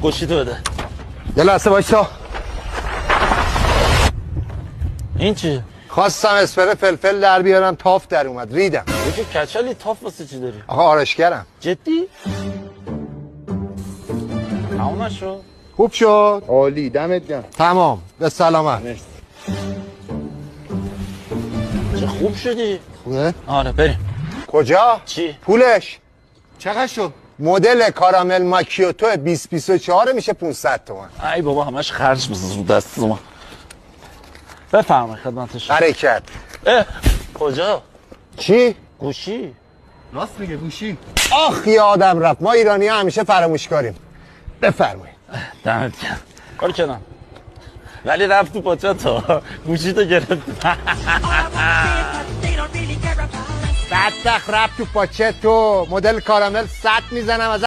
گوشی تو بده. یه لحظه وایسا. این چی؟ خواستم اسپره فلفل در بیارم، تاف در اومد، ریدم. یکی کچلی تاف واسه چی داری؟ آقا آرشگرم. جدی؟ تمام نشو؟ خوب شد؟ عالی، دمت گرم. تمام، به سلامت. مرسی. چه خوب شدی؟ خوبه؟ آره بریم. کجا؟ چی؟ پولش چقدر شد؟ مدل کارامل ماکیوتو 2024 میشه 500 تومن. ای بابا همش خرج می‌سازه رو دست ما. بفرمایید خدمتش. حرکت. کجا؟ چی؟ گوشی. راست میگه گوشی. آخ یادم رفت، ما ایرانی ها همیشه فراموشکاریم. بفرمایید. دمت گرم. کار کنم. ولی رفت تو پاچه تا گوشی تو گرفت. بدبخت رفت تو پاچه تو. مدل کارامل 100 میزنم از